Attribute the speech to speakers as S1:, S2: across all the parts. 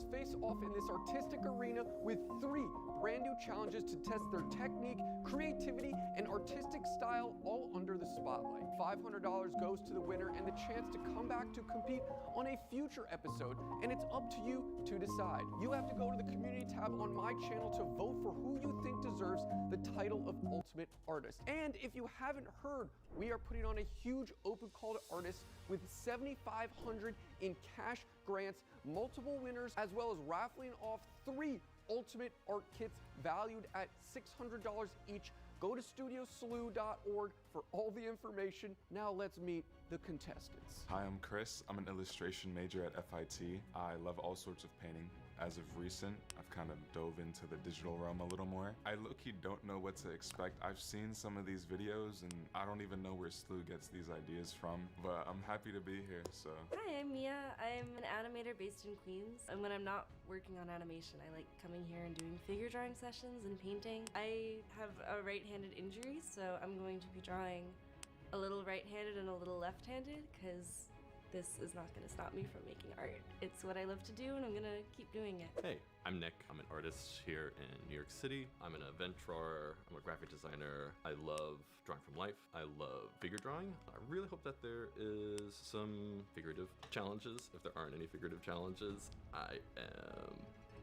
S1: artists face off in this artistic arena with 3 brand new challenges to test their technique, creativity, and artistic style all under the spotlight. $500 goes to the winner and the chance to come back to compete on a future episode, and it's up to you to decide. You have to go to the community tab on my channel to vote for who you think deserves the title of Ultimate Artist. And if you haven't heard, we are putting on a huge open call to artists with $7,500 in cash grants, multiple winners, as well as raffling off 3 Ultimate Art Kits valued at $600 each. Go to studiosalou.org for all the information. Now let's meet the contestants.
S2: Hi, I'm Chris. I'm an illustration major at FIT. I love all sorts of painting. As of recent, I've kind of dove into the digital realm a little more. I low-key don't know what to expect. I've seen some of these videos and I don't even know where Slew gets these ideas from, but I'm happy to be here, so.
S3: Hi, I'm Mia. I'm an animator based in Queens, and when I'm not working on animation, I like coming here and doing figure drawing sessions and painting. I have a right-handed injury, so I'm going to be drawing a little right-handed and a little left-handed, because this is not going to stop me from making art. It's what I love to do, and I'm going to keep doing it.
S4: Hey, I'm Nick. I'm an artist here in New York City. I'm an event drawer. I'm a graphic designer. I love drawing from life. I love figure drawing. I really hope that there is some figurative challenges. If there aren't any figurative challenges, I am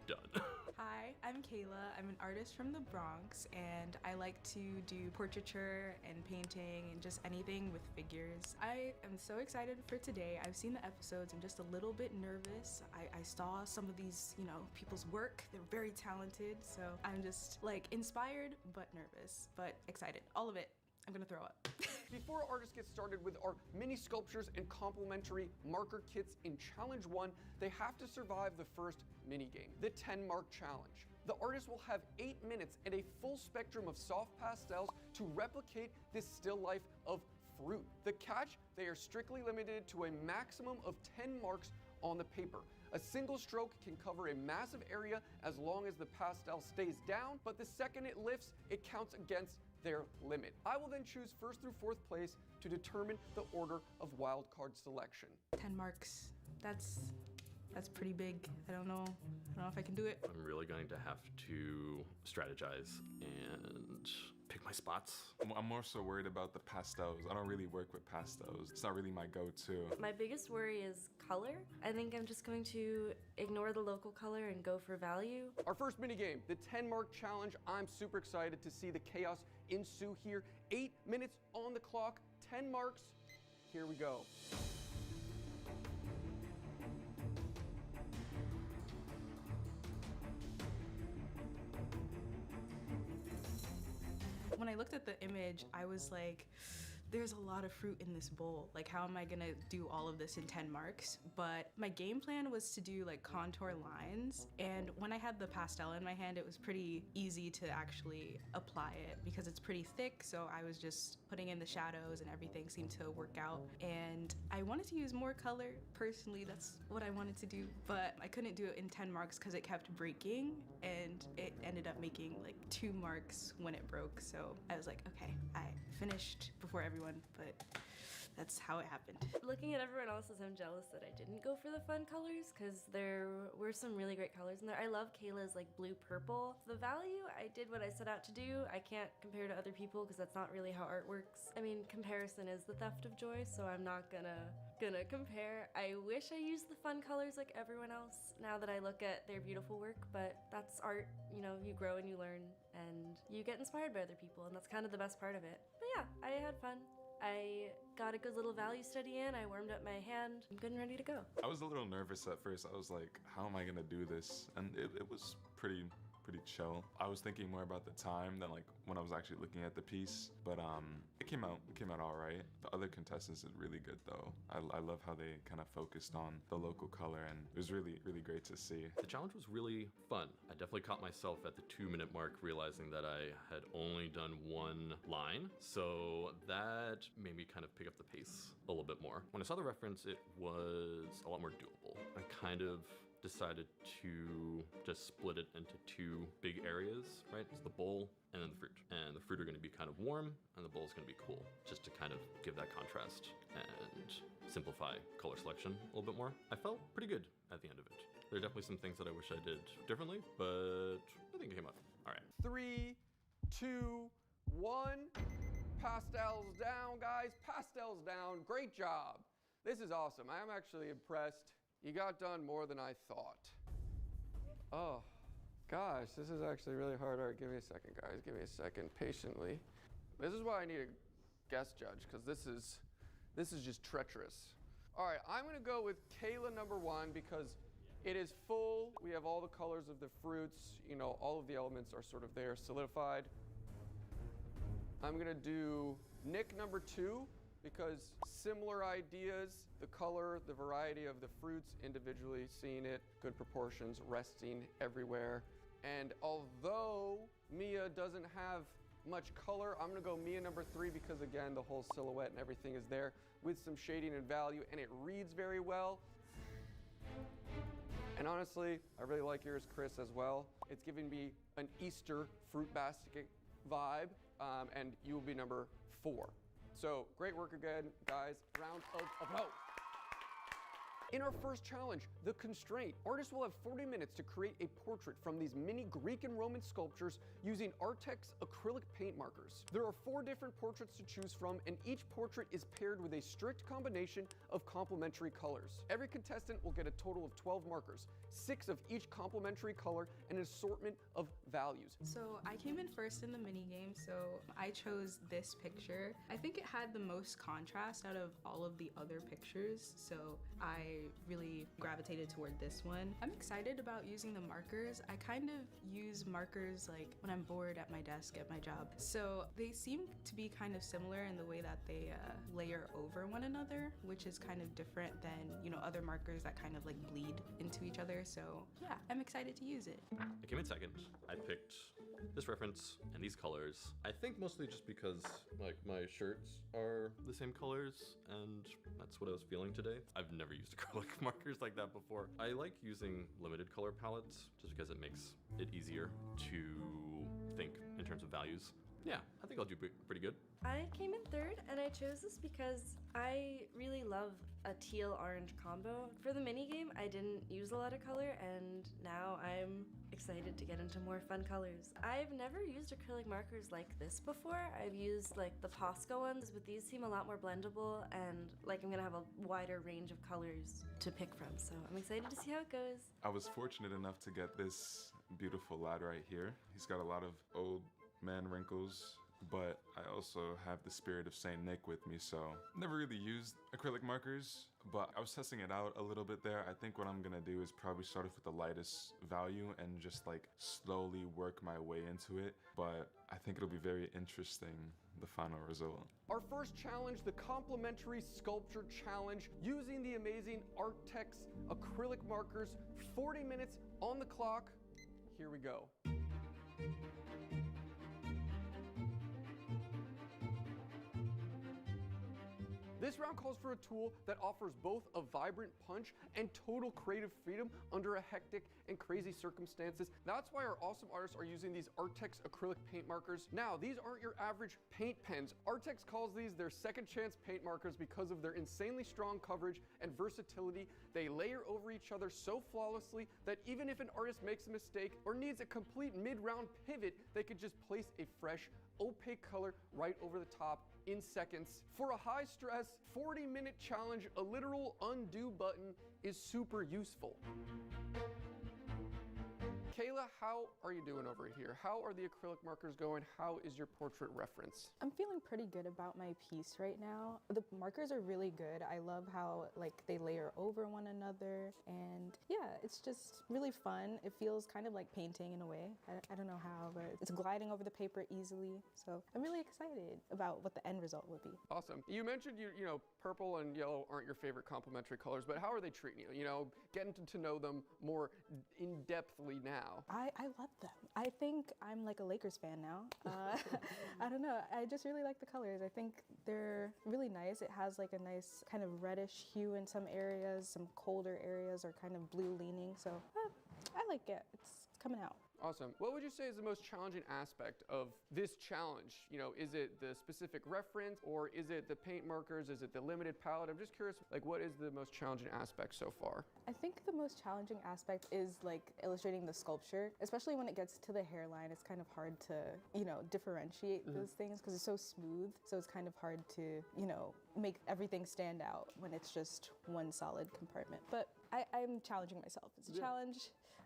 S4: done.
S5: Hi, I'm Kayla. I'm an artist from the Bronx, and I like to do portraiture and painting and just anything with figures. I am so excited for today. I've seen the episodes. I'm just a little bit nervous. I saw some of these, people's work. They're very talented, so I'm just like inspired but nervous, but excited. All of it. I'm gonna throw up.
S1: Before artists get started with our mini sculptures and complimentary marker kits in Challenge 1, they have to survive the first mini game, the 10 mark challenge. The artist will have 8 minutes and a full spectrum of soft pastels to replicate this still life of fruit. The catch, they are strictly limited to a maximum of 10 marks on the paper. A single stroke can cover a massive area as long as the pastel stays down, but the second it lifts, it counts against their limit. I will then choose 1st through 4th place to determine the order of wildcard selection.
S5: 10 marks. That's pretty big. I don't know if I can do it.
S4: I'm really going to have to strategize and pick my spots.
S2: I'm more so worried about the pastels. I don't really work with pastels. It's not really my go-to.
S3: My biggest worry is color. I think I'm just going to ignore the local color and go for value.
S1: Our first mini game, the 10 mark challenge. I'm super excited to see the chaos ensue here. 8 minutes on the clock, 10 marks. Here we go.
S5: When I looked at the image, I was like, there's a lot of fruit in this bowl. Like, how am I gonna do all of this in 10 marks? But my game plan was to do like contour lines. And when I had the pastel in my hand, it was pretty easy to actually apply it because it's pretty thick. So I was just putting in the shadows and everything seemed to work out. And I wanted to use more color. Personally, that's what I wanted to do. But I couldn't do it in 10 marks because it kept breaking. And it ended up making like 2 marks when it broke. So I was like, okay, I finished before everyone, but that's how it happened.
S3: Looking at everyone else's, I'm jealous that I didn't go for the fun colors because there were some really great colors in there. I love Kayla's like blue purple. The value, I did what I set out to do. I can't compare to other people because that's not really how art works. I mean, comparison is the theft of joy, so I'm not gonna compare. I wish I used the fun colors like everyone else now that I look at their beautiful work, but that's art. You grow and you learn and you get inspired by other people, and that's kind of the best part of it. But yeah, I had fun. I got a good little value study in, I warmed up my hand, I'm good and ready to go.
S2: I was a little nervous at first. I was like, how am I gonna do this? And it was pretty chill. I was thinking more about the time than like when I was actually looking at the piece, but it came out all right. The other contestants did really good though. I love how they kind of focused on the local color, and it was really great to see.
S4: The challenge was really fun. I definitely caught myself at the 2-minute mark realizing that I had only done 1 line, so that made me kind of pick up the pace a little bit more. When I saw the reference, it was a lot more doable. I kind of decided to just split it into 2 big areas, right? It's the bowl and then the fruit. And the fruit are going to be kind of warm and the bowl is going to be cool, just to kind of give that contrast and simplify color selection a little bit more. I felt pretty good at the end of it. There are definitely some things that I wish I did differently, but I think it came out all right.
S1: 3, 2, 1. Pastels down, guys. Pastels down. Great job. This is awesome. I am actually impressed. You got done more than I thought. Oh, gosh, this is actually really hard. All right, give me a second, guys. Give me a second, patiently. This is why I need a guest judge, because this is just treacherous. All right, I'm gonna go with Kayla number 1 because it is full. We have all the colors of the fruits. You know, all of the elements are sort of there, solidified. I'm gonna do Nick number 2 because similar ideas, the color, the variety of the fruits individually, seeing it, good proportions, resting everywhere. And although Mia doesn't have much color, I'm gonna go Mia number 3 because again, the whole silhouette and everything is there with some shading and value, and it reads very well. And honestly, I really like yours, Chris, as well. It's giving me an Easter fruit basket vibe, and you will be number 4. So great work again, guys. Round of applause. In our first challenge, the constraint, artists will have 40 minutes to create a portrait from these mini Greek and Roman sculptures using Artex acrylic paint markers. There are 4 different portraits to choose from, and each portrait is paired with a strict combination of complementary colors. Every contestant will get a total of 12 markers, 6 of each complementary color, and an assortment of values.
S5: So I came in first in the mini game, so I chose this picture. I think it had the most contrast out of all of the other pictures, so I really gravitated toward this one. I'm excited about using the markers. I kind of use markers like when I'm bored at my desk at my job. So they seem to be kind of similar in the way that they layer over one another, which is kind of different than, you know, other markers that kind of like bleed into each other. So yeah, I'm excited to use it.
S4: I came in second. I picked this reference and these colors. I think mostly just because like my shirts are the same colors and that's what I was feeling today. I've never used acrylic markers like that before. I like using limited color palettes just because it makes it easier to think in terms of values. Yeah, I think I'll do pretty good.
S3: I came in third, and I chose this because I really love a teal-orange combo. For the minigame, I didn't use a lot of color, and now I'm excited to get into more fun colors. I've never used acrylic markers like this before. I've used like the Posca ones, but these seem a lot more blendable, and like I'm gonna have a wider range of colors to pick from, so I'm excited to see how it goes.
S2: I was fortunate enough to get this beautiful lad right here. He's got a lot of old man wrinkles, but I also have the spirit of Saint Nick with me, so never really used acrylic markers, but I was testing it out a little bit there. I think what I'm gonna do is probably start off with the lightest value and just like slowly work my way into it, but I think it'll be very interesting, the final result.
S1: Our first challenge, the complimentary sculpture challenge, using the amazing Artex acrylic markers. 40 minutes on the clock. Here we go. This round calls for a tool that offers both a vibrant punch and total creative freedom under a hectic and crazy circumstances. That's why our awesome artists are using these Artex acrylic paint markers. Now, these aren't your average paint pens. Artex calls these their second chance paint markers because of their insanely strong coverage and versatility. They layer over each other so flawlessly that even if an artist makes a mistake or needs a complete mid-round pivot, they could just place a fresh, opaque color right over the top in seconds. For a high stress 40-minute challenge, a literal undo button is super useful. Kayla, how are you doing over here? How are the acrylic markers going? How is your portrait reference?
S5: I'm feeling pretty good about my piece right now. The markers are really good. I love how like they layer over one another, and yeah, it's just really fun. It feels kind of like painting in a way. I don't know how, but it's gliding over the paper easily. So I'm really excited about what the end result will be.
S1: Awesome. You mentioned you know purple and yellow aren't your favorite complementary colors, but how are they treating you? You know, getting to know them more in-depthly now.
S5: I love them. I think I'm like a Lakers fan now. I don't know. I just really like the colors. I think they're really nice. It has like a nice kind of reddish hue in some areas. Some colder areas are kind of blue leaning. So I like it. It's coming out.
S1: Awesome. What would you say is the most challenging aspect of this challenge? You know, is it the specific reference, or is it the paint markers? Is it the limited palette? I'm just curious, like, what is the most challenging aspect so far?
S5: I think the most challenging aspect is like illustrating the sculpture, especially when it gets to the hairline. It's kind of hard to, differentiate those things because it's so smooth. So it's kind of hard to, make everything stand out when it's just one solid compartment. But I'm challenging myself. It's a challenge.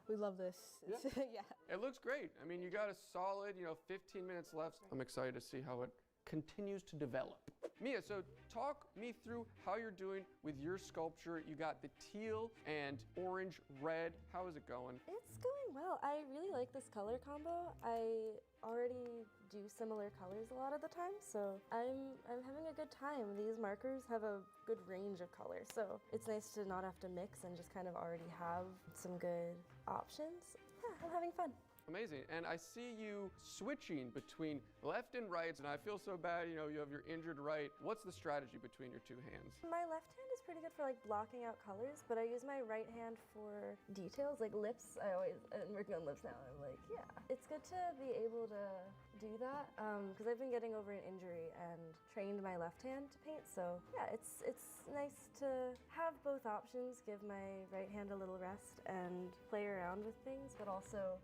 S5: We love this.
S1: It looks great. I mean, you got a solid, 15 minutes left. I'm excited to see how it continues to develop. Mia, so talk me through how you're doing with your sculpture. You got the teal and orange red. How is it going?
S3: It's going well. I really like this color combo. I already do similar colors a lot of the time, so I'm having a good time. These markers have a good range of colors, so it's nice to not have to mix and just kind of already have some good options. Yeah, I'm having fun.
S1: Amazing. And I see you switching between left and right, and I feel so bad, you have your injured right. What's the strategy between your two hands?
S3: My left hand is pretty good for like blocking out colors, but I use my right hand for details, like lips. I'm working on lips now. I'm like, yeah. It's good to be able to do that because I've been getting over an injury and trained my left hand to paint. So yeah, it's nice to have both options, give my right hand a little rest and play around with things, but also,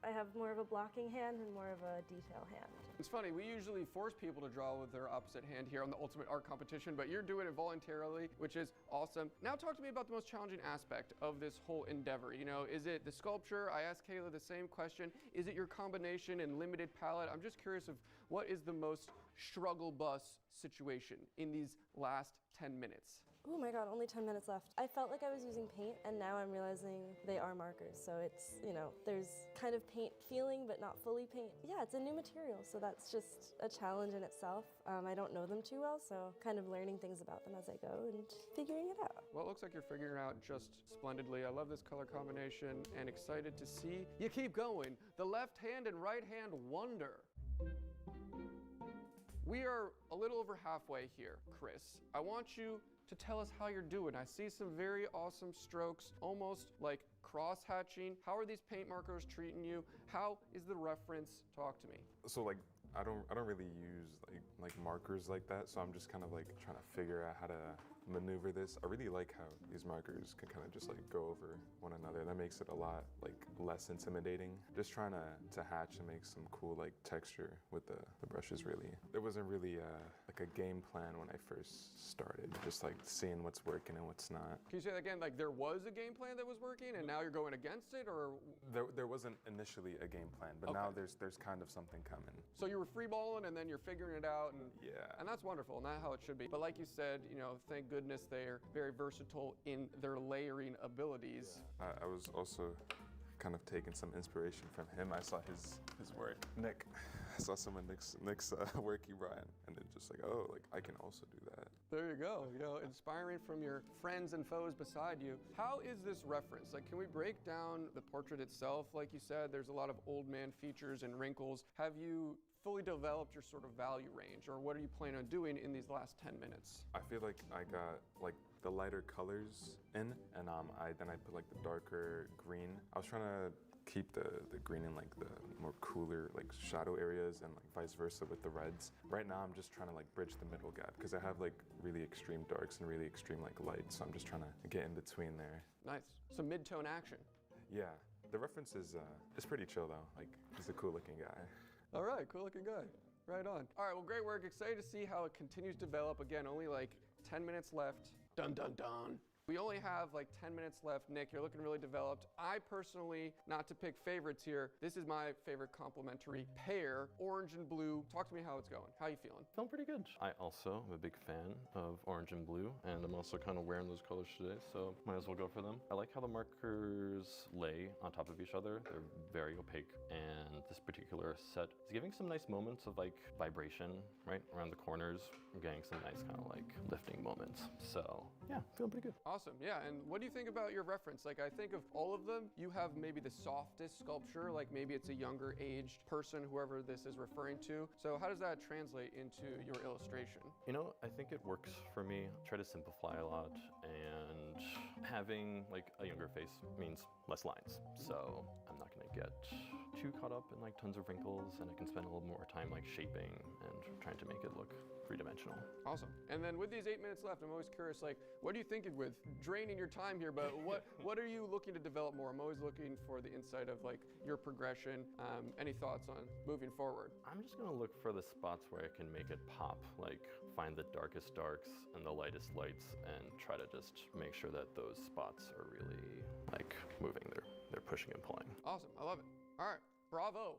S3: I have more of a blocking hand and more of a detail hand.
S1: It's funny, we usually force people to draw with their opposite hand here on the Ultimate Art Competition, but you're doing it voluntarily, which is awesome. Now talk to me about the most challenging aspect of this whole endeavor. Is it the sculpture? I asked Kayla the same question. Is it your combination and limited palette? I'm just curious of what is the most struggle bus situation in these last 10 minutes?
S3: Oh my god, only 10 minutes left. I felt like I was using paint, and now I'm realizing they are markers. So it's, there's kind of paint feeling, but not fully paint. Yeah, it's a new material, so that's just a challenge in itself. I don't know them too well, so kind of learning things about them as I go and figuring it out.
S1: Well, it looks like you're figuring it out just splendidly. I love this color combination and excited to see you keep going. The left hand and right hand wonder. We are a little over halfway here, Chris. I want you to tell us how you're doing. I see some very awesome strokes, almost like cross-hatching. How are these paint markers treating you? How is the reference? Talk to me.
S2: So I don't really use like markers like that, so I'm just kind of like trying to figure out how to maneuver this. I really like how these markers can kind of just like go over one another. That makes it a lot like less intimidating. Just trying to hatch and make some cool like texture with the brushes really. There wasn't really like a game plan when I first started, just like seeing what's working and what's not.
S1: Can you say that again? Like there was a game plan that was working and now you're going against it, or?
S2: There wasn't initially a game plan, but now there's kind of something coming.
S1: So you were freeballing and then you're figuring it out, and
S2: yeah.
S1: And that's wonderful, and that's how it should be. But like you said, thank goodness they're very versatile in their layering abilities.
S2: I was also kind of taking some inspiration from him. I saw his work. Nick, I saw some of Nick's work he brought in, and then just like, oh, like I can also do that.
S1: There you go, inspiring from your friends and foes beside you. How is this reference? Like, can we break down the portrait itself? Like you said, there's a lot of old man features and wrinkles. Have you fully developed your sort of value range, or what are you planning on doing in these last 10 minutes?
S2: I feel like I got like the lighter colors in, and I put like the darker green. I was trying to keep the green in like the more cooler like shadow areas, and like vice versa with the reds. Right now I'm just trying to like bridge the middle gap because I have like really extreme darks and really extreme like lights, so I'm just trying to get in between there.
S1: Nice. Some mid-tone action.
S2: Yeah, the reference is it's pretty chill though. Like he's a cool looking guy.
S1: All right, cool looking guy. Right on. All right, well, great work. Excited to see how it continues to develop. Again, only like 10 minutes left. Dun, dun, dun. We only have like 10 minutes left. Nick, you're looking really developed. I personally, not to pick favorites here, this is my favorite complementary pair, orange and blue. Talk to me how it's going. How you feeling?
S4: Feeling pretty good. I also am a big fan of orange and blue, and I'm also kind of wearing those colors today, so might as well go for them. I like how the markers lay on top of each other. They're very opaque, and this particular set is giving some nice moments of like vibration, right? Around the corners, I'm getting some nice kind of like lifting moments. So yeah, feeling pretty good.
S1: Awesome, yeah, and what do you think about your reference? Like, I think of all of them, you have maybe the softest sculpture, like maybe it's a younger aged person, whoever this is referring to. So how does that translate into your illustration?
S4: You know, I think it works for me. I try to simplify a lot, and having like a younger face means less lines. So I'm not gonna get too caught up in like tons of wrinkles, and I can spend a little more time like shaping and trying to make it look three-dimensional.
S1: Awesome. And then with these 8 minutes left, I'm always curious, like, what are you thinking with draining your time here, but what are you looking to develop more? I'm always looking for the insight of like your progression. Any thoughts on moving forward?
S4: I'm just gonna look for the spots where I can make it pop, like find the darkest darks and the lightest lights, and try to just make sure that those spots are really like moving. They're pushing and pulling.
S1: Awesome, I love it. All right, bravo.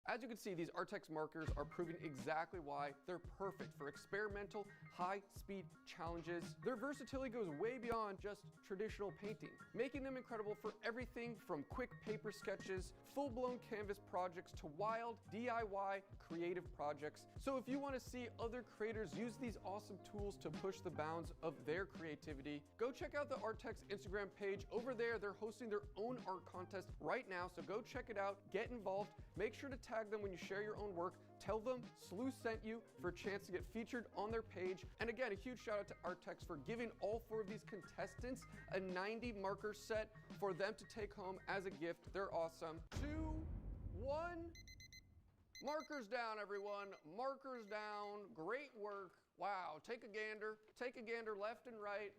S1: As you can see, these Artex markers are proving exactly why they're perfect for experimental, high-speed challenges. Their versatility goes way beyond just traditional painting, making them incredible for everything from quick paper sketches, full-blown canvas projects, to wild DIY creative projects. So if you want to see other creators use these awesome tools to push the bounds of their creativity, go check out the Artex Instagram page. Over there, they're hosting their own art contest right now, so go check it out, get involved, make sure to tag them when you share your own work, tell them Slew sent you for a chance to get featured on their page. And again, a huge shout out to Artex for giving all 4 of these contestants a 90 marker set for them to take home as a gift. They're awesome. 2, 1, markers down, everyone. Markers down. Great work. Wow, take a gander. Take a gander left and right.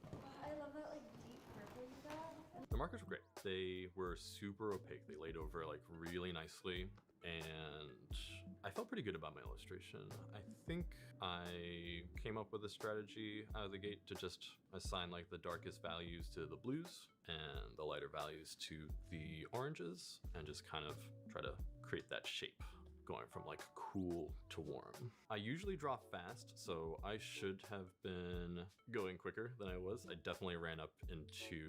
S3: I love that like deep purple you got.
S4: The markers were great. They were super opaque. They laid over like really nicely, and I felt pretty good about my illustration. I think I came up with a strategy out of the gate to just assign like the darkest values to the blues and the lighter values to the oranges, and just kind of try to create that shape going from like cool to warm. I usually draw fast, so I should have been going quicker than I was. I definitely ran up into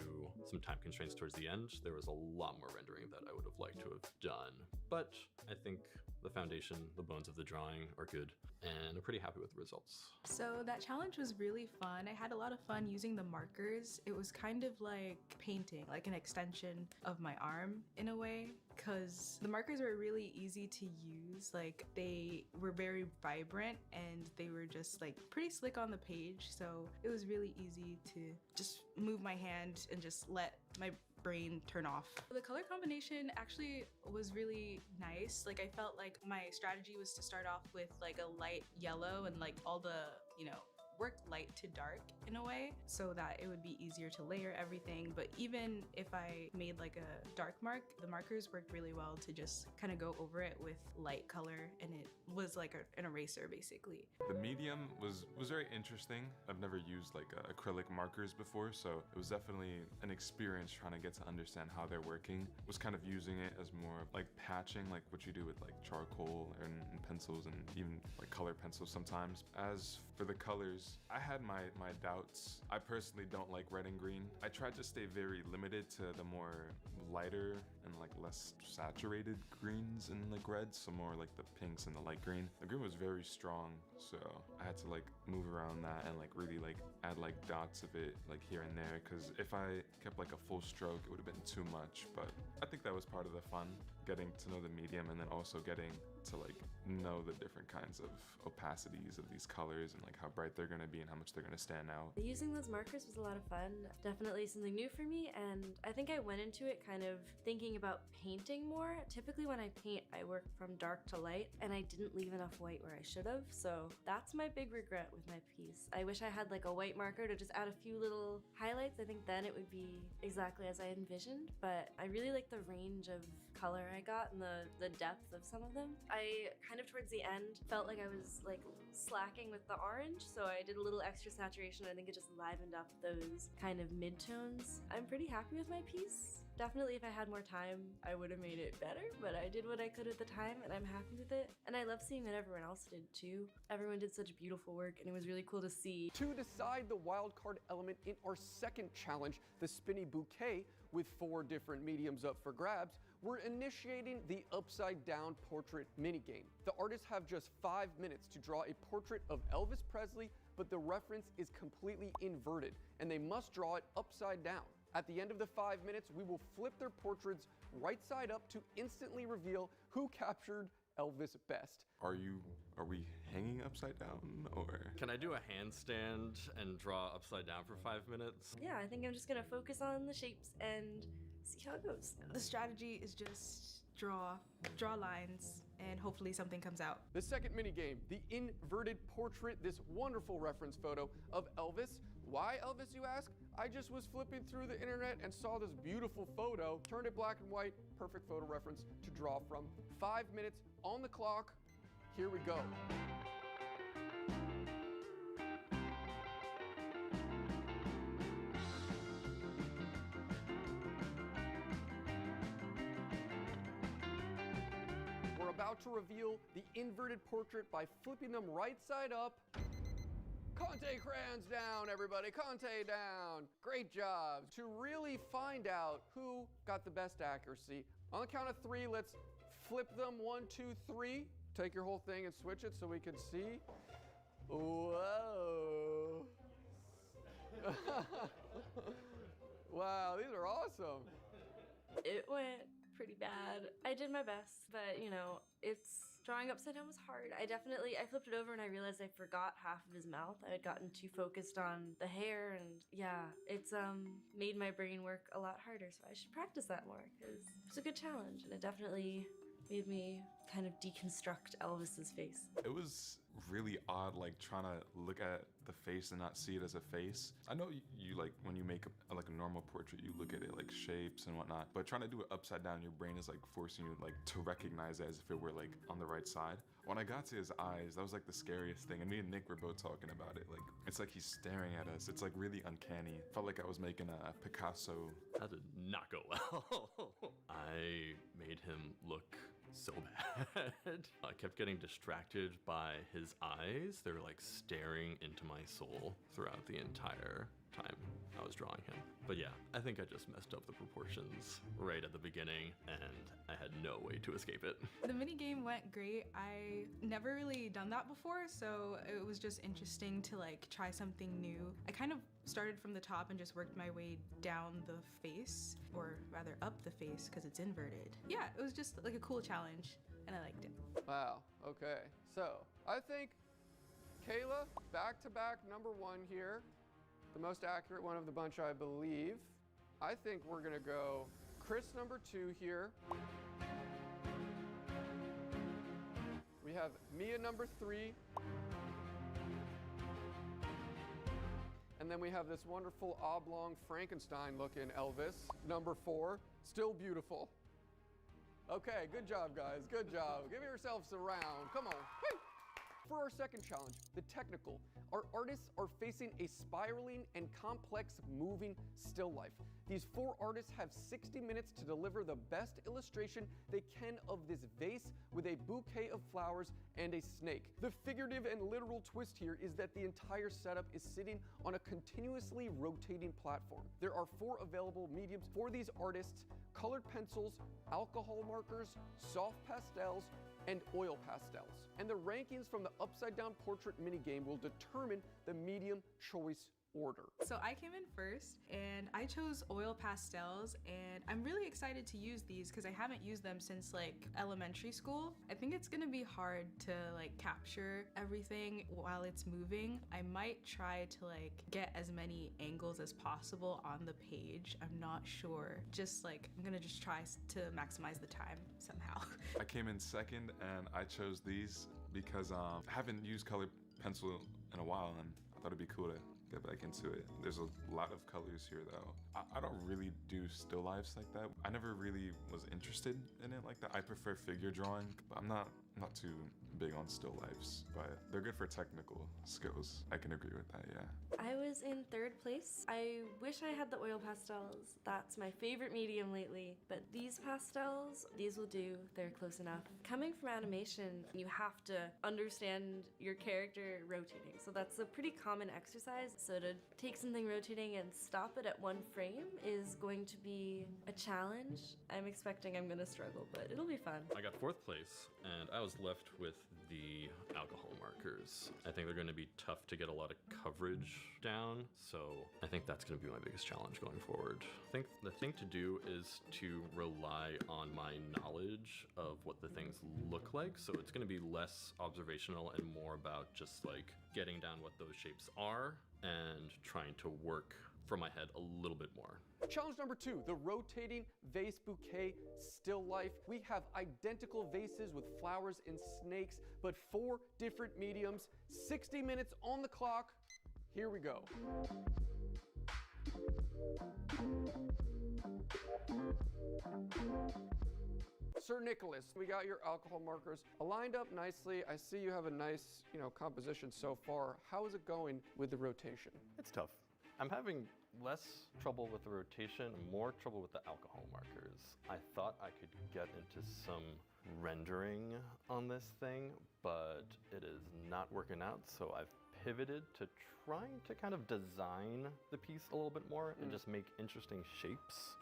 S4: some time constraints towards the end. There was a lot more rendering that I would have liked to have done, but I think the foundation, the bones of the drawing are good, and I'm pretty happy with the results.
S5: So that challenge was really fun. I had a lot of fun using the markers. It was kind of like painting, like an extension of my arm in a way, because the markers were really easy to use. Like, they were very vibrant and they were just like pretty slick on the page, so it was really easy to just move my hand and just let my brain turn off. The color combination actually was really nice. Like, I felt like my strategy was to start off with like a light yellow and like all the, work light to dark in a way, so that it would be easier to layer everything. But even if I made like a dark mark, the markers worked really well to just kind of go over it with light color, and it was like an eraser basically.
S2: The medium was very interesting. I've never used like acrylic markers before, so it was definitely an experience trying to get to understand how they're working. Was kind of using it as more like patching, like what you do with like charcoal and pencils, and even like color pencils sometimes. As for the colors, I had my doubts. I personally don't like red and green. I tried to stay very limited to the more lighter and like less saturated greens and like reds, so more like the pinks and the light green. The green was very strong, so I had to like move around that and like really like add like dots of it like here and there, because if I kept like a full stroke, it would have been too much. But I think that was part of the fun, getting to know the medium, and then also getting to like know the different kinds of opacities of these colors and like how bright they're gonna be and how much they're gonna stand out.
S3: Using those markers was a lot of fun. Definitely something new for me, and I think I went into it kind of thinking about painting more. Typically when I paint, I work from dark to light, and I didn't leave enough white where I should have, so that's my big regret with my piece. I wish I had like a white marker to just add a few little highlights. I think then it would be exactly as I envisioned, but I really like the range of color I got and the depth of some of them. I kind of towards the end felt like I was like slacking with the orange, so I did a little extra saturation. I think it just livened up those kind of mid-tones. I'm pretty happy with my piece. Definitely if I had more time, I would have made it better, but I did what I could at the time, and I'm happy with it. And I love seeing that everyone else did too. Everyone did such beautiful work, and it was really cool to see.
S1: To decide the wild card element in our second challenge, the spinny bouquet, with 4 different mediums up for grabs, we're initiating the upside down portrait minigame. The artists have just 5 minutes to draw a portrait of Elvis Presley, but the reference is completely inverted, and they must draw it upside down. At the end of the 5 minutes, we will flip their portraits right side up to instantly reveal who captured Elvis best.
S2: Are we hanging upside down, or?
S4: Can I do a handstand and draw upside down for 5 minutes?
S3: Yeah, I think I'm just gonna focus on the shapes and see how it goes.
S5: The strategy is just draw lines, and hopefully something comes out.
S1: The second minigame, the inverted portrait, this wonderful reference photo of Elvis. Why Elvis, you ask? I just was flipping through the internet and saw this beautiful photo, turned it black and white, perfect photo reference to draw from. 5 minutes on the clock. Here we go. We're about to reveal the inverted portrait by flipping them right side up. Conte crayons down, everybody, Conte down. Great job. To really find out who got the best accuracy, on the count of 3, let's flip them. 1, 2, 3. Take your whole thing and switch it so we can see. Whoa. Wow, these are awesome.
S3: It went pretty bad. I did my best, but drawing upside down was hard. I flipped it over and I realized I forgot half of his mouth. I had gotten too focused on the hair, and yeah, it's made my brain work a lot harder, so I should practice that more because it was a good challenge, and it definitely made me kind of deconstruct Elvis's face.
S2: It was really odd, like trying to look at the face and not see it as a face. I know you like when you make a normal portrait, you look at it like shapes and whatnot, but trying to do it upside down, your brain is like forcing you like to recognize it as if it were like on the right side. When I got to his eyes, that was like the scariest thing, and me and Nick were both talking about it. Like, it's like he's staring at us. It's like really uncanny. Felt like I was making a Picasso.
S4: That did not go well. I made him look so bad. I kept getting distracted by his eyes. They were like staring into my soul throughout the entire time I was drawing him. But yeah, I think I just messed up the proportions right at the beginning, and I had no way to escape it.
S5: The mini game went great. I never really done that before, so it was just interesting to like try something new. I kind of started from the top and just worked my way down the face, or rather up the face because it's inverted. Yeah, it was just like a cool challenge, and I liked it.
S1: Wow, okay. So, I think Kayla, back-to-back #1 here. The most accurate one of the bunch, I believe. I think we're gonna go Chris #2 here. We have Mia #3. And then we have this wonderful oblong Frankenstein looking Elvis, #4. Still beautiful. Okay, good job, guys, good job. Give yourselves a round, come on. Whee! For our second challenge, the technical, our artists are facing a spiraling and complex moving still life. These 4 artists have 60 minutes to deliver the best illustration they can of this vase with a bouquet of flowers and a snake. The figurative and literal twist here is that the entire setup is sitting on a continuously rotating platform. There are 4 available mediums for these artists: colored pencils, alcohol markers, soft pastels, and oil pastels. And the rankings from the upside down portrait minigame will determine the medium choice order.
S5: So I came in first, and I chose oil pastels, and I'm really excited to use these because I haven't used them since like elementary school. I think it's gonna be hard to like capture everything while it's moving. I might try to like get as many angles as possible on the page. I'm not sure. I'm gonna just try to maximize the time somehow.
S2: I came in second, and I chose these because I haven't used colored pencil in a while, and I thought it'd be cool to get back into it. There's a lot of colors here though. I don't really do still lifes like that. I never really was interested in it like that. I prefer figure drawing, but I'm not too big on still lifes, but they're good for technical skills. I can agree with that, yeah.
S3: I was in third place. I wish I had the oil pastels. That's my favorite medium lately. But these pastels, these will do. They're close enough. Coming from animation, you have to understand your character rotating. So that's a pretty common exercise. So to take something rotating and stop it at one frame is going to be a challenge. I'm expecting I'm gonna struggle, but it'll be fun.
S4: I got fourth place, and I was left with the alcohol markers. I think they're going to be tough to get a lot of coverage down, so I think that's going to be my biggest challenge going forward. I think the thing to do is to rely on my knowledge of what the things look like, so it's going to be less observational and more about just like getting down what those shapes are and trying to work from my head a little bit more.
S1: Challenge number 2, the rotating vase bouquet still life. We have identical vases with flowers and snakes, but 4 different mediums, 60 minutes on the clock. Here we go. Sir Nicholas, we got your alcohol markers lined up nicely. I see you have a nice, composition so far. How is it going with the rotation?
S4: It's tough. I'm having less trouble with the rotation, more trouble with the alcohol markers. I thought I could get into some rendering on this thing, but it is not working out, so I've pivoted to trying to kind of design the piece a little bit more and just make interesting shapes,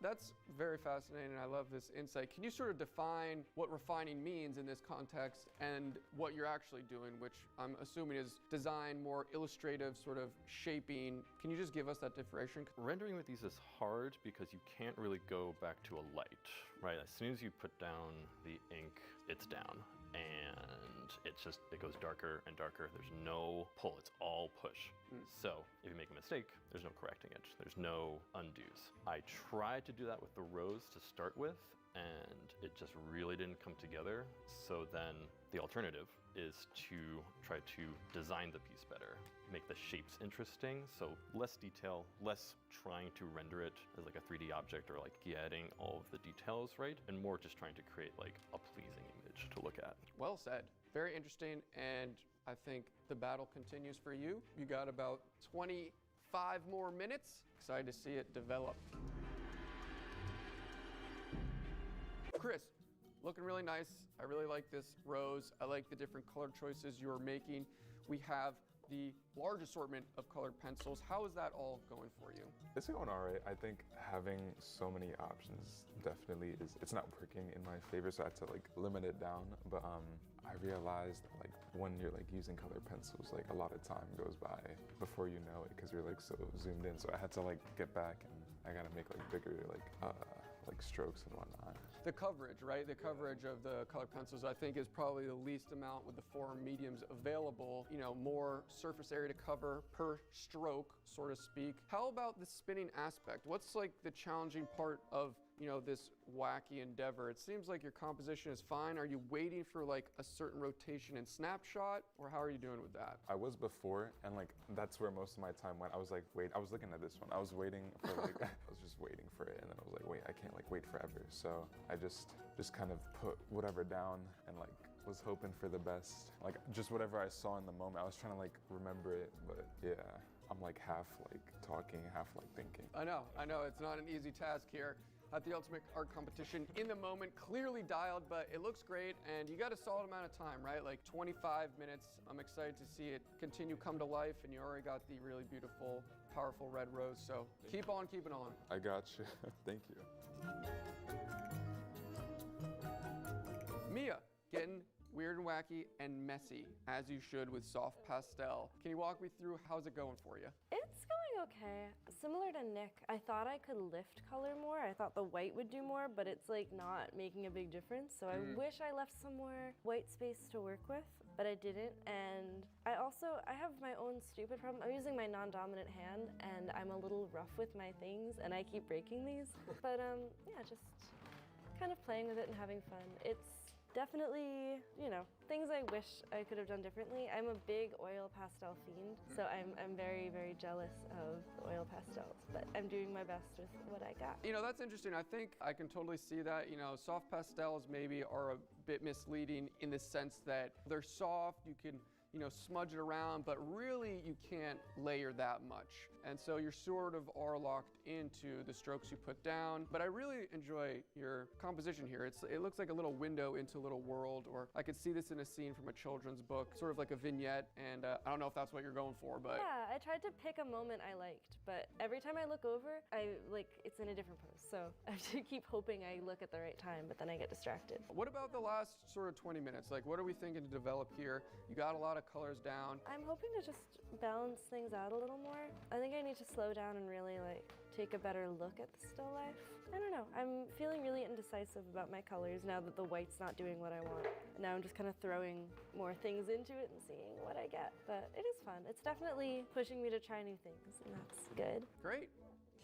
S1: That's very fascinating. I love this insight. Can you sort of define what refining means in this context and what you're actually doing, which I'm assuming is design, more illustrative sort of shaping? Can you just give us that differentiation?
S4: Rendering with these is hard because you can't really go back to a light, right? As soon as you put down the ink, it's down. And it goes darker and darker. There's no pull, it's all push. So if you make a mistake, there's no correcting it. There's no undos. I tried to do that with the rose to start with, and it just really didn't come together. So then the alternative is to try to design the piece better, make the shapes interesting, so less detail, less trying to render it as like a 3D object or like getting all of the details right, and more just trying to create like a pleasing image to look at.
S1: Well said. Very interesting, and I think the battle continues for you. You got about 25 more minutes. Excited to see it develop. Chris, looking really nice. I really like this rose. I like the different color choices you're making. We have the large assortment of colored pencils. How is that all going for you?
S2: It's going all right. I think having so many options definitely it's not working in my favor, so I had to like limit it down. But I realized like when you're like using colored pencils, like a lot of time goes by before you know it because you're like so zoomed in. So I had to like get back and I gotta make like bigger like strokes and whatnot.
S1: The coverage, right? The coverage of the colored pencils, I think, is probably the least amount with the 4 mediums available. More surface area to cover per stroke, so to speak. How about the spinning aspect? What's like the challenging part of, this wacky endeavor? It seems like your composition is fine. Are you waiting for like a certain rotation and snapshot, or how are you doing with that?
S2: I was before, and like that's where most of my time went. I was like, I was looking at this one. I was waiting for like, I was just waiting for it, and then I was like, wait, I can't like wait forever. So I just kind of put whatever down and like was hoping for the best. Like just whatever I saw in the moment. I was trying to like remember it, but yeah, I'm like half like talking, half like thinking.
S1: I know, it's not an easy task here at the Ultimate Art Competition. In the moment, clearly dialed, but it looks great, and you got a solid amount of time, right? Like 25 minutes. I'm excited to see it continue come to life, and you already got the really beautiful, powerful red rose, so keep on keeping on.
S2: I got you. Thank you.
S1: Mia, getting weird and wacky and messy, as you should with soft pastel. Can you walk me through how's it going for you?
S3: It's going okay. Similar to Nick, I thought I could lift color more. I thought the white would do more, but it's like not making a big difference. So I wish I left some more white space to work with, but I didn't. And I have my own stupid problem. I'm using my non-dominant hand, and I'm a little rough with my things, and I keep breaking these. But yeah, just kind of playing with it and having fun. Definitely, you know, things I wish I could have done differently. I'm a big oil pastel fiend, so I'm very, very jealous of the oil pastels, but I'm doing my best with what I got.
S1: You know, that's interesting. I think I can totally see that. You know, soft pastels maybe are a bit misleading in the sense that they're soft, you can, you know, smudge it around, but really you can't layer that much. And so you're sort of are locked into the strokes you put down. But I really enjoy your composition here. It looks like a little window into a little world, or I could see this in a scene from a children's book, sort of like a vignette. And I don't know if that's what you're going for, but.
S3: Yeah, I tried to pick a moment I liked, but every time I look over, it's in a different pose. So I have to keep hoping I look at the right time, but then I get distracted.
S1: What about the last sort of 20 minutes? Like, what are we thinking to develop here? You got a lot of colors down.
S3: I'm hoping to just balance things out a little more. I think I need to slow down and really take a better look at the still life. I don't know. I'm feeling really indecisive about my colors now that the white's not doing what I want. Now I'm just kind of throwing more things into it and seeing what I get. But it is fun. It's definitely pushing me to try new things, and that's good.
S1: Great.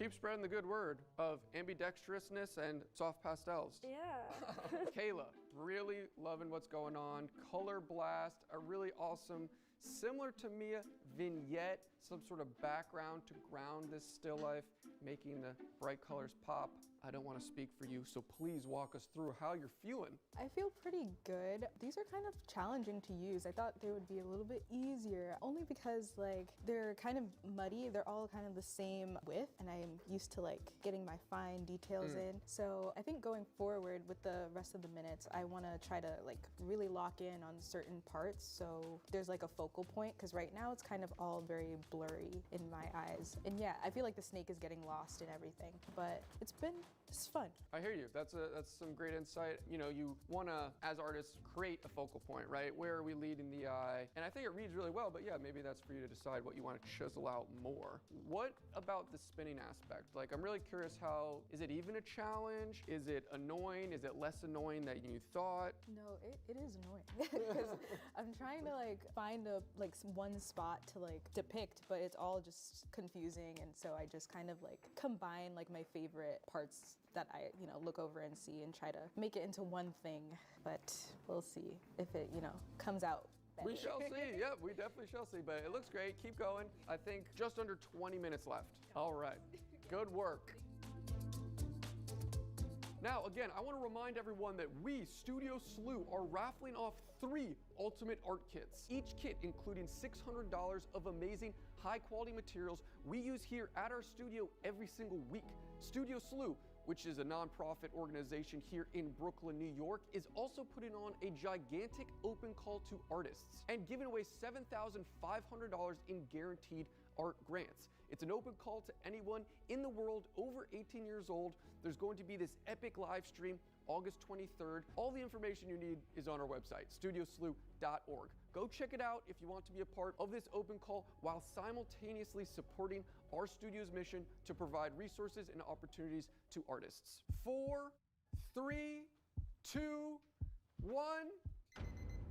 S1: Keep spreading the good word of ambidextrousness and soft pastels.
S3: Yeah.
S1: Kayla, really loving what's going on. Color blast, a really awesome, similar to Mia, vignette, some sort of background to ground this still life, making the bright colors pop. I don't want to speak for you, so please walk us through how you're feeling.
S5: I feel pretty good. These are kind of challenging to use. I thought they would be a little bit easier, only because they're kind of muddy. They're all kind of the same width, and I'm used to getting my fine details in. So I think going forward with the rest of the minutes, I want to try to really lock in on certain parts, so there's a focal point, because right now it's kind of all very blurry in my eyes. And yeah, I feel like the snake is getting lost in everything, but it's fun.
S1: I hear you. That's some great insight. You know, you want to, as artists, create a focal point, right? Where are we leading the eye? And I think it reads really well, but yeah, maybe that's for you to decide what you want to chisel out more. What about the spinning aspect? I'm really curious is it even a challenge? Is it annoying? Is it less annoying than you thought?
S5: No, it is annoying because I'm trying to find one spot to depict, but it's all just confusing, and so I just kind of combine my favorite parts that I look over and see and try to make it into one thing, but we'll see if it comes out better.
S1: We shall see. Yep, we definitely shall see, but it looks great. Keep going. I think just under 20 minutes left. All right, good work. Now, again, I want to remind everyone that we, Studio Slew, are raffling off 3 ultimate art kits. Each kit including $600 of amazing, high-quality materials we use here at our studio every single week. Studio Slew, which is a nonprofit organization here in Brooklyn, New York, is also putting on a gigantic open call to artists and giving away $7,500 in guaranteed art grants. It's an open call to anyone in the world over 18 years old. There's going to be this epic live stream August 23rd. All the information you need is on our website, studioslew.org. Go check it out if you want to be a part of this open call while simultaneously supporting our studio's mission to provide resources and opportunities to artists. 4, 3, 2, 1.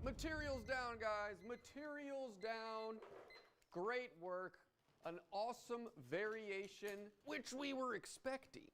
S1: Materials down, guys. Materials down. Great work. An awesome variation, which we were expecting.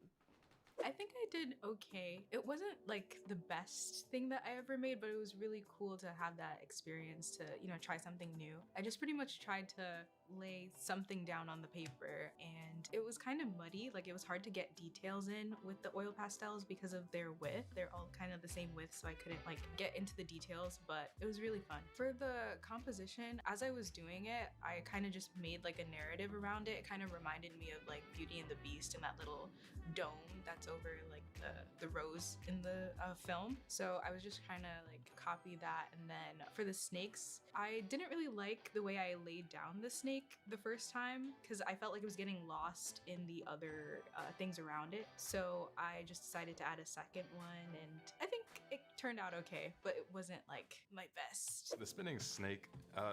S5: I think I did okay. It wasn't the best thing that I ever made, but it was really cool to have that experience to, try something new. I just pretty much tried to lay something down on the paper, and it was kind of muddy. It was hard to get details in with the oil pastels because of their width. They're all kind of the same width, so I couldn't get into the details, but it was really fun. For the composition, as I was doing it, I kind of just made a narrative around it. It kind of reminded me of Beauty and the Beast and that little dome that's over the rose in the film. So I was just trying to copy that. And then for the snakes, I didn't really like the way I laid down the snake the first time because I felt like it was getting lost in the other things around it. So I just decided to add a second one, and I think it turned out okay, but it wasn't my best.
S2: The spinning snake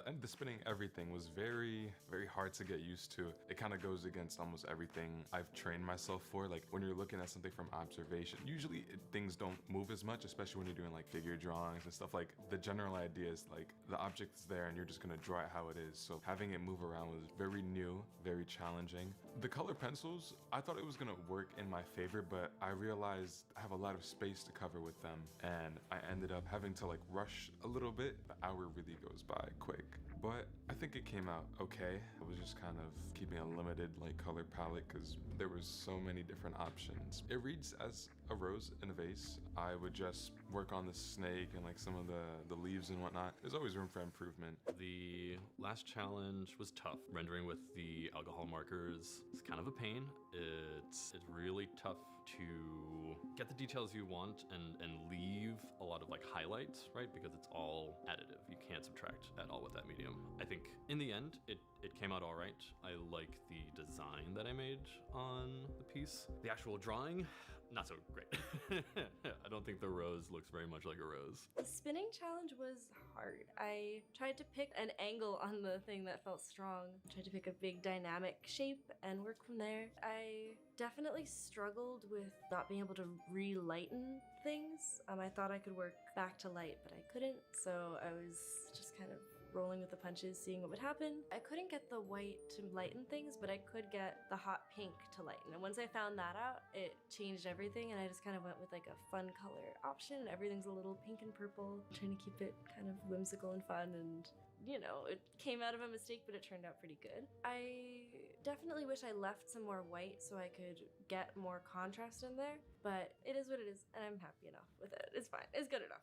S2: and the spinning everything was very, very hard to get used to. It kind of goes against almost everything I've trained myself for. When you're looking at something from observation, usually things don't move as much, especially when you're doing figure drawings and stuff. The general idea is the object is there and you're just gonna draw it how it is. So having it move around was very new, very challenging. The color pencils, I thought it was gonna work in my favor, but I realized I have a lot of space to cover with them. and I ended up having to like rush a little bit. The hour really goes by quick, but I think it came out okay. I was just kind of keeping a limited like color palette because there was so many different options. It reads as a rose in a vase. I would just work on the snake and like some of the leaves and whatnot. There's always room for improvement.
S4: The last challenge was tough. Rendering with the alcohol markers is kind of a pain. It's really tough to get the details you want and leave a lot of like highlights, right? Because it's all additive. You can't subtract at all with that medium. I think in the end, it came out all right. I like the design that I made on the piece. The actual drawing, not so great. I don't think the rose looks very much like a rose.
S3: The spinning challenge was hard. I tried to pick an angle on the thing that felt strong. I tried to pick a big dynamic shape and work from there. I definitely struggled with not being able to relighten things. I thought I could work back to light, but I couldn't. So I was just kind of rolling with the punches, seeing what would happen. I couldn't get the white to lighten things, but I could get the hot pink to lighten. And once I found that out, it changed everything, and I just kind of went with like a fun color option. Everything's a little pink and purple, trying to keep it kind of whimsical and fun, and you know, it came out of a mistake, but it turned out pretty good. I definitely wish I left some more white so I could get more contrast in there, but it is what it is, and I'm happy enough with it. It's fine. It's good enough.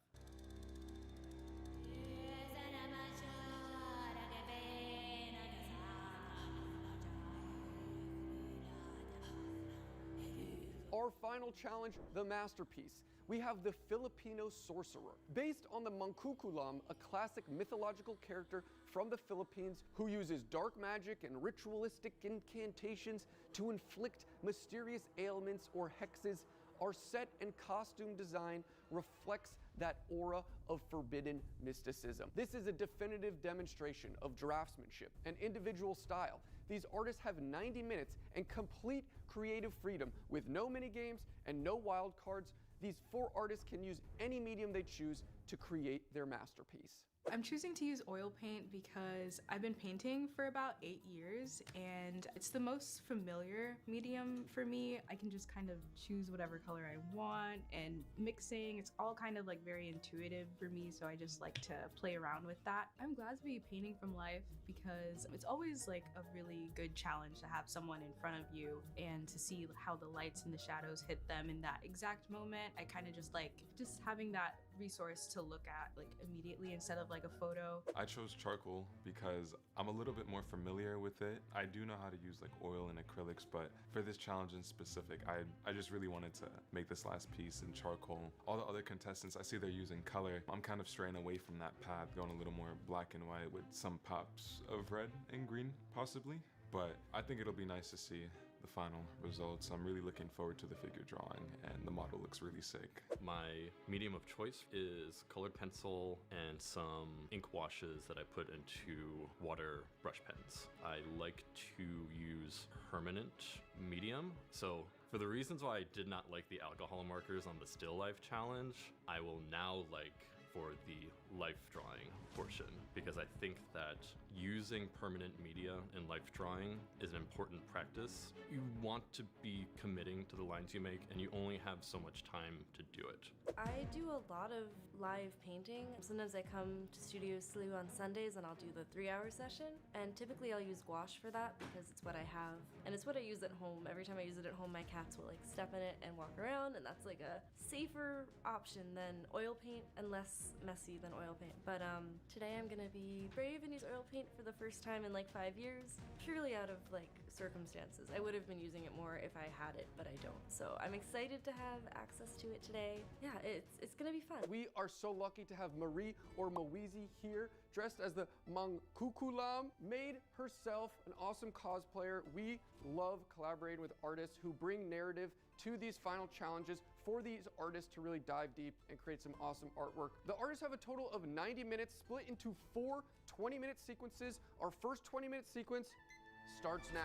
S1: Our final challenge, the masterpiece. We have the Filipino sorcerer. Based on the Mangkukulam, a classic mythological character from the Philippines who uses dark magic and ritualistic incantations to inflict mysterious ailments or hexes, our set and costume design reflects that aura of forbidden mysticism. This is a definitive demonstration of draftsmanship and individual style. These artists have 90 minutes and complete creative freedom with no minigames and no wild cards. These 4 artists can use any medium they choose to create their masterpiece.
S5: I'm choosing to use oil paint because I've been painting for about 8 years and it's the most familiar medium for me. I can just kind of choose whatever color I want, and mixing, it's all kind of like very intuitive for me, so I just like to play around with that. I'm glad to be painting from life because it's always like a really good challenge to have someone in front of you and to see how the lights and the shadows hit them in that exact moment. I kind of just like having that resource to look at like immediately instead of like a photo.
S2: I chose charcoal because I'm a little bit more familiar with it. I do know how to use like oil and acrylics, but for this challenge in specific, I just really wanted to make this last piece in charcoal. All the other contestants, I see they're using color. I'm kind of straying away from that path, going a little more black and white with some pops of red and green possibly. But I think it'll be nice to see the final results. I'm really looking forward to the figure drawing, and the model looks really sick.
S4: My medium of choice is colored pencil and some ink washes that I put into water brush pens. I like to use permanent medium, so for the reasons why I did not like the alcohol markers on the still life challenge, I will now like for the life drawing portion, because I think that using permanent media in life drawing is an important practice. You want to be committing to the lines you make, and you only have so much time to do it.
S3: I do a lot of live painting. Sometimes I come to Studio Slew on Sundays and I'll do the 3-hour session, and typically I'll use gouache for that because it's what I have and it's what I use at home. Every time I use it at home, my cats will like step in it and walk around, and that's like a safer option than oil paint and less messy than oil paint. But today I'm gonna be brave and use oil paint for the first time in like 5 years, purely out of like circumstances. I would have been using it more if I had it, but I don't. So I'm excited to have access to it today. Yeah, it's gonna be fun.
S1: We are so lucky to have Marie or Moizi here, dressed as the Mangkukulam, made herself an awesome cosplayer. We love collaborating with artists who bring narrative to these final challenges for these artists to really dive deep and create some awesome artwork. The artists have a total of 90 minutes split into 4 20-minute sequences. Our first 20-minute sequence starts now.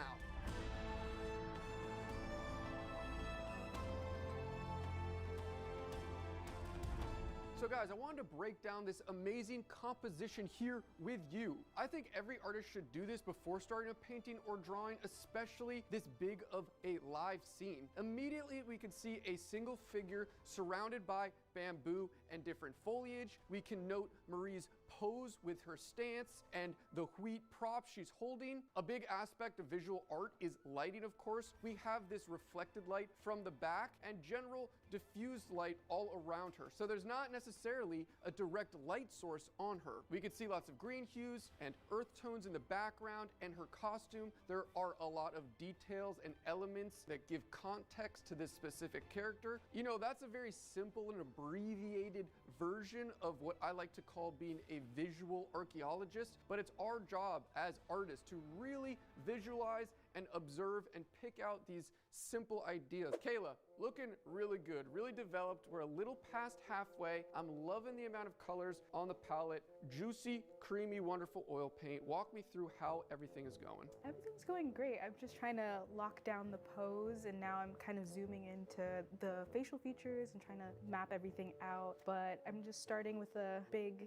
S1: So guys, I wanted to break down this amazing composition here with you. I think every artist should do this before starting a painting or drawing, especially this big of a live scene. Immediately, we can see a single figure surrounded by bamboo and different foliage. We can note Marie's pose with her stance and the wheat prop she's holding. A big aspect of visual art is lighting, of course. We have this reflected light from the back and general diffused light all around her. So there's not necessarily a direct light source on her. We could see lots of green hues and earth tones in the background, and her costume. There are a lot of details and elements that give context to this specific character. You know, that's a very simple and abbreviated version of what I like to call being a visual archaeologist, but it's our job as artists to really visualize and observe and pick out these simple ideas. Kayla, looking really good, really developed. We're a little past halfway. I'm loving the amount of colors on the palette. Juicy, creamy, wonderful oil paint. Walk me through how everything is going.
S5: Everything's going great. I'm just trying to lock down the pose, and now I'm kind of zooming into the facial features and trying to map everything out. But I'm just starting with a big,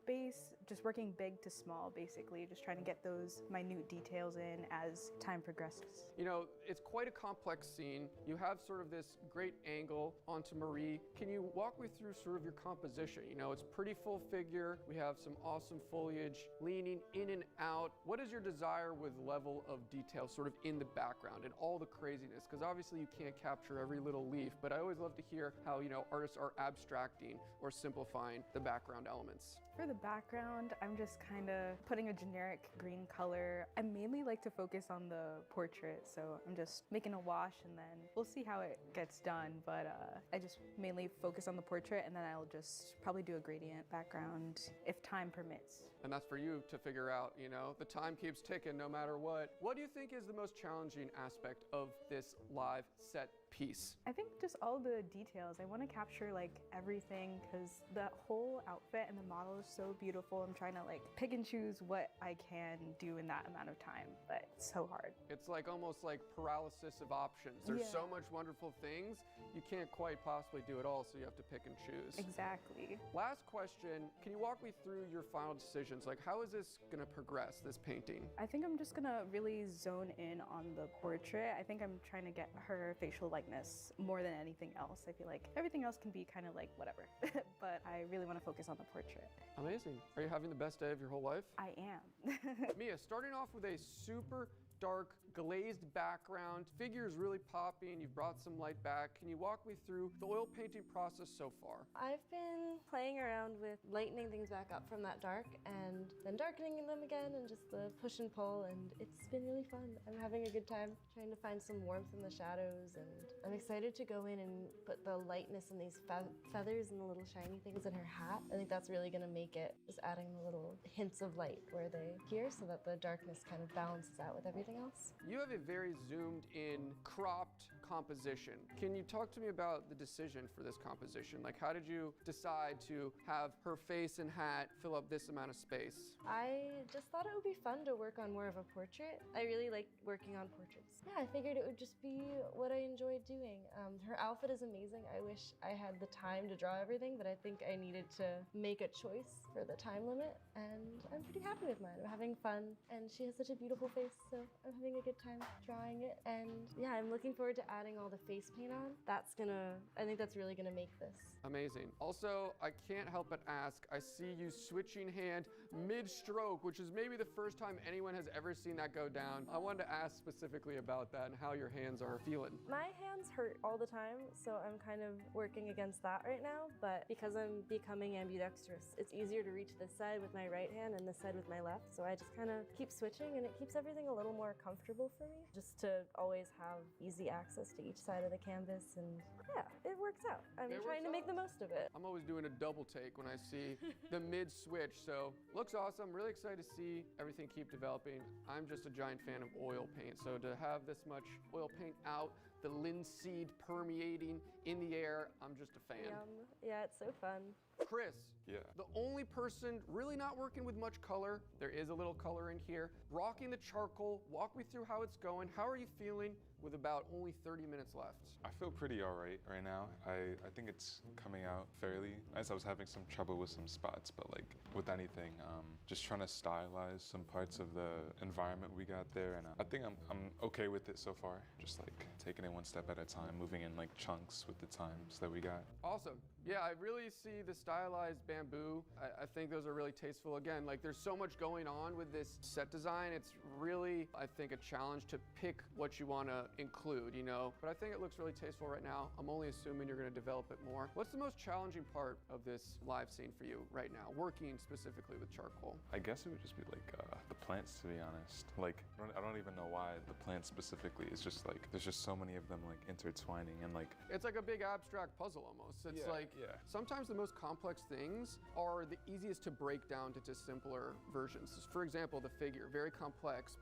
S5: base, just working big to small, basically, just trying to get those minute details in as time progresses.
S1: You know, it's quite a complex scene. You have sort of this great angle onto Marie. Can you walk me through sort of your composition? You know, it's pretty full figure. We have some awesome foliage leaning in and out. What is your desire with level of detail sort of in the background and all the craziness? Because obviously you can't capture every little leaf, but I always love to hear how, artists are abstracting or simplifying the background elements.
S5: For the background, I'm just kind of putting a generic green color. I mainly like to focus on the portrait, so I'm just making a wash and then we'll see how it gets done, but I just mainly focus on the portrait, and then I'll just probably do a gradient background if time permits.
S1: And that's for you to figure out, the time keeps ticking no matter what. What do you think is the most challenging aspect of this live set piece?
S5: I think just all the details. I want to capture everything because the whole outfit and the model is so beautiful. I'm trying to pick and choose what I can do in that amount of time, but it's so hard.
S1: It's almost like paralysis of options. There's so much wonderful things, you can't quite possibly do it all, so you have to pick and choose.
S5: Exactly.
S1: Last question, can you walk me through your final decisions? How is this gonna progress, this painting?
S5: I think I'm just gonna really zone in on the portrait. I think I'm trying to get her facial likeness more than anything else. I feel like everything else can be kind of whatever, but I really want to focus on the portrait.
S1: Amazing. Are you having the best day of your whole life?
S5: I am.
S1: Mia, starting off with a super dark glazed background, figure is really popping, you've brought some light back. Can you walk me through the oil painting process so far?
S3: I've been playing around with lightening things back up from that dark and then darkening them again, and just the push and pull, and it's been really fun. I'm having a good time trying to find some warmth in the shadows, and I'm excited to go in and put the lightness in these feathers and the little shiny things in her hat. I think that's really gonna make it, just adding the little hints of light where they appear so that the darkness kind of balances out with everything else.
S1: You have a very zoomed in, cropped composition. Can you talk to me about the decision for this composition? How did you decide to have her face and hat fill up this amount of space?
S3: I just thought it would be fun to work on more of a portrait. I really like working on portraits. Yeah, I figured it would just be what I enjoyed doing. Her outfit is amazing. I wish I had the time to draw everything, but I think I needed to make a choice for the time limit, and I'm pretty happy with mine. I'm having fun, and she has such a beautiful face, so I'm having a good time drawing it. And yeah, I'm looking forward to adding all the face paint on. I think that's really gonna make this.
S1: Amazing. Also, I can't help but ask, I see you switching hand mid-stroke, which is maybe the first time anyone has ever seen that go down. I wanted to ask specifically about that and how your hands are feeling.
S3: My hands hurt all the time, so I'm kind of working against that right now, but because I'm becoming ambidextrous, it's easier to reach this side with my right hand and this side with my left, so I just kind of keep switching, and it keeps everything a little more comfortable for me, just to always have easy access to each side of the canvas, and yeah, it works out. I'm trying to make the most of it.
S1: I'm always doing a double take when I see the mid-switch, so looks awesome. Really excited to see everything keep developing. I'm just a giant fan of oil paint, so to have this much oil paint out, the linseed permeating in the air, I'm just a fan.
S3: Yum. Yeah, it's so fun.
S1: Chris,
S2: Yeah.
S1: the only person really not working with much color, there is a little color in here, rocking the charcoal. Walk me through how it's going. How are you feeling? with about only 30 minutes left.
S2: I feel pretty alright right now. I think it's coming out fairly nice. I was having some trouble with some spots, but like with anything, just trying to stylize some parts of the environment we got there, and I think I'm okay with it so far. Just like taking it one step at a time, moving in like chunks with the times that we got.
S1: Awesome. Yeah, I really see the stylized bamboo. I think those are really tasteful. Again, like there's so much going on with this set design. It's really, I think, a challenge to pick what you want to include, you know? But I think it looks really tasteful right now. I'm only assuming you're going to develop it more. What's the most challenging part of this live scene for you right now, working specifically with charcoal?
S2: I guess it would just be like the plants, to be honest. Like, I don't even know why the plants specifically. It's just like, there's just so many of them like intertwining and like.
S1: It's like a big abstract puzzle almost. It's sometimes the most complex things are the easiest to break down to just simpler versions. For example, the figure, very complex.